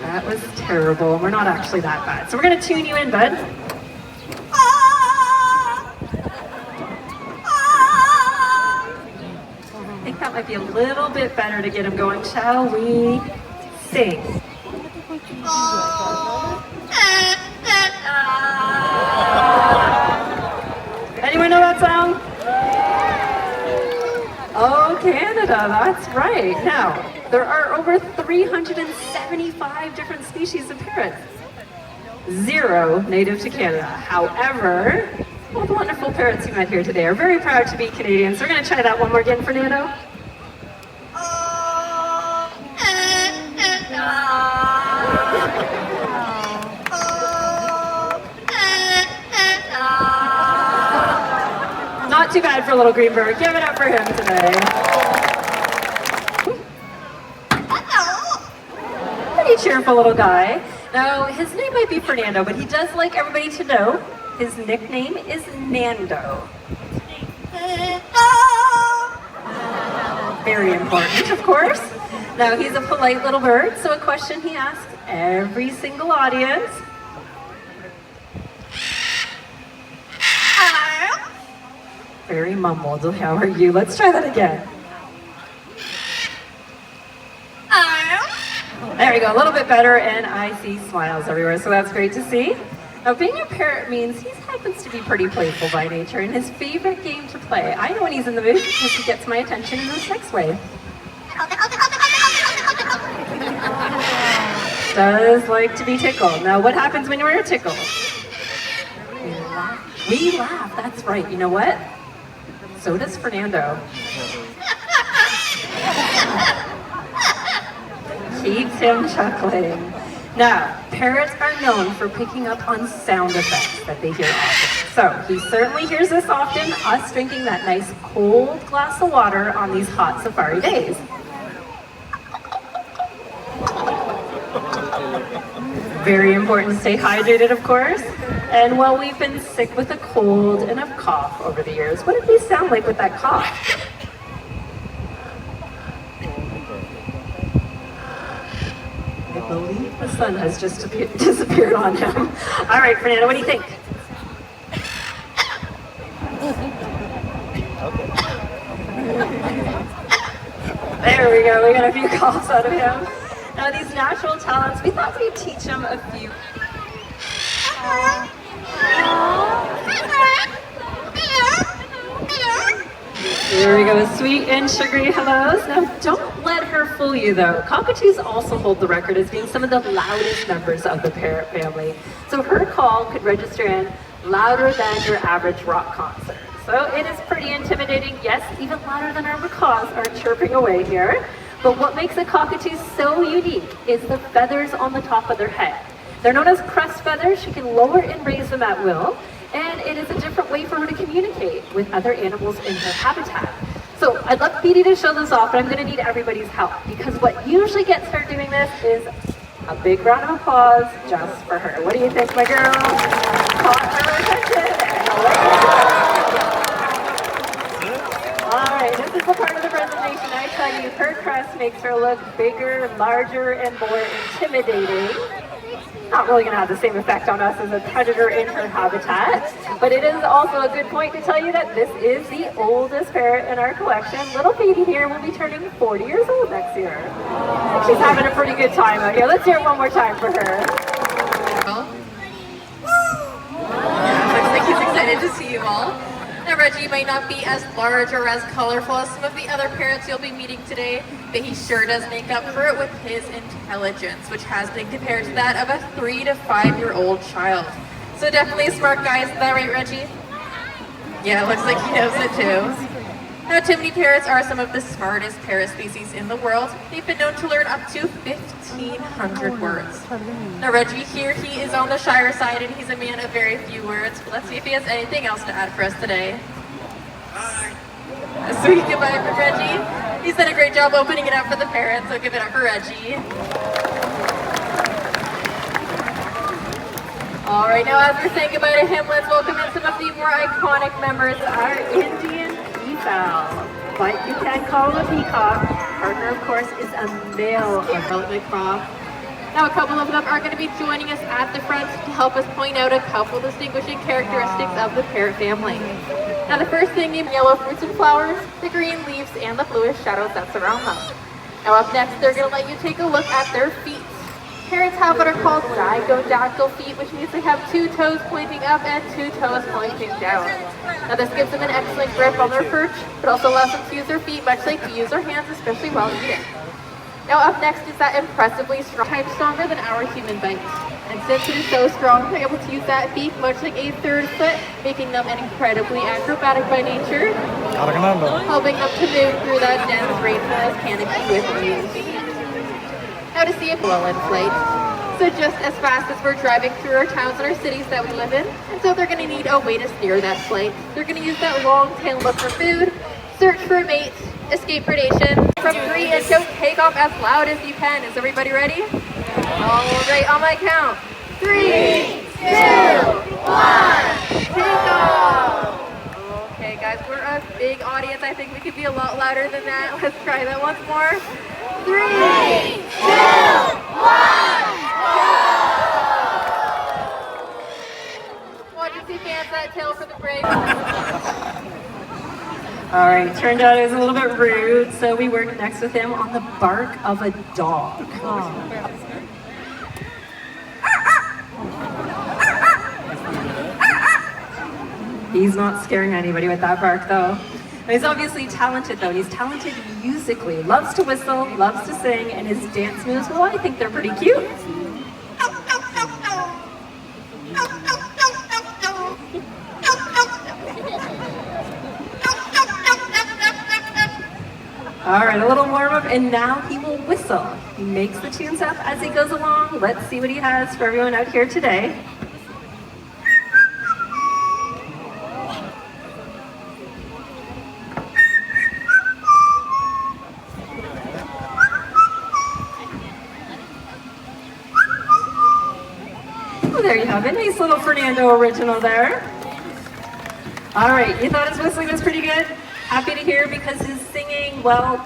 That was terrible. We're not actually that bad. So we're gonna tune you in, bud. I think that might be a little bit better to get him going. Shall we sing? Anyone know that song? Oh, Canada, that's right. Now, there are over 375 different species of parrots. 0 native to Canada. However, all the wonderful parrots you met here today are very proud to be Canadians. So we're going to try that one more again, Fernando. Not too bad for little green bird. Give it up for him today. Pretty cheerful little guy. Now, his name might be Fernando, but he does like everybody to know his nickname is Nando. Very important, of course. Now, he's a polite little bird, so a question he asks every single audience. Very mumbled. How are you? Let's try that again. There we go, a little bit better, and I see smiles everywhere, so that's great to see. Now, being a parrot means he happens to be pretty playful by nature, and his favorite game to play, I know when he's in the mood because he gets my attention in this next way. Does like to be tickled. Now, what happens when you're tickled? We laugh. We laugh, that's right. You know what? So does Fernando. Keeps him chuckling. Now, parrots are known for picking up on sound effects that they hear often. So, he certainly hears this often, us drinking that nice cold glass of water on these hot safari days. Very important to stay hydrated, of course. And while we've been sick with a cold and a cough over the years, what did we sound like with that cough? I believe the sun has just disappeared on him. All right, Fernando, what do you think? There we go, we got a few coughs out of him. Now, these natural talents, we thought we'd teach him a few. There we go, sweet and sugary hellos. Now, don't let her fool you though. Cockatoos also hold the record as being some of the loudest members of the parrot family. So her call could register in louder than your average rock concert. So it is pretty intimidating. Yes, even louder than our macaws are chirping away here. But what makes a cockatoo so unique is the feathers on the top of their head. They're known as crest feathers. She can lower and raise them at will. And it is a different way for her to communicate with other animals in her habitat. So I'd love Petey to show this off, but I'm gonna need everybody's help because what usually gets her doing this is a big round of applause just for her. What do you think, my girl? Caught her attention. All right, this is the part of the presentation I tell you her crest makes her look bigger, larger, and more intimidating. Not really going to have the same effect on us as a predator in her habitat, but it is also a good point to tell you that this is the oldest parrot in our collection. Little Petey here will be turning 40 years old next year. She's having a pretty good time out here. Let's hear it one more time for her. Looks like he's excited to see you all. Now, Reggie might not be as large or as colorful as some of the other parrots you'll be meeting today, but he sure does make up for it with his intelligence, which has been compared to that of a 3 to 5 year old child. So definitely a smart guy, isn't that right, Reggie? Yeah, it looks like he knows it too. Now, Timothy parrots are some of the smartest parrot species in the world. They've been known to learn up to 1,500 words. Now, Reggie here, he is on the shyer side and he's a man of very few words. But let's see if he has anything else to add for us today. A sweet goodbye from Reggie. He's done a great job opening it up for the parrots, so give it up for Reggie. All right, now as we're saying goodbye to him, let's welcome in some of the more iconic members of our Indian peafowl. But you can call him a peacock. Partner, of course, is a male of Parrot. Now, a couple of them are going to be joining us at the front to help us point out a couple distinguishing characteristics of the parrot family. Now, the first thing is yellow fruits and flowers, the green leaves, and the bluish shadows that surround them. Now, up next, they're going to let you take a look at their feet. Parrots have what are called zygodactyl feet, which means they have 2 toes pointing up and 2 toes pointing down. Now, this gives them an excellent grip on their perch, but also allows them to use their feet much like we use our hands, especially while eating. Now up next is that impressively strong, times stronger than our human bite. And since it is so strong, they're able to use that beak much like a third foot, making them incredibly acrobatic by nature, helping them to move through that dense rainforest canopy with ease. Now to see if well in flight. So just as fast as we're driving through our towns and our cities that we live in, and so they're going to need a way to steer that flight. They're going to use that long tail look for food, search for a mate, escape predation. From 3 and go take off as loud as you can. Is everybody ready? All right, on my count. 3, 2, 1, take off! Okay guys, we're a big audience. I think we could be a lot louder than that. Let's try that once more. 3, 2, 1, go! Watch and see fans that tail for the break. All right, turned out it was a little bit rude, so we worked next with him on the bark of a dog. He's not scaring anybody with that bark, though. And he's obviously talented, though. He's talented musically, loves to whistle, loves to sing, and his dance moves, well, I think they're pretty cute. All right, a little warm up, and now he will whistle. He makes the tunes up as he goes along. Let's see what he has for everyone out here today. Oh, there you have it. Nice little Fernando original there. All right, you thought his whistling was pretty good? Happy to hear, because his singing, well,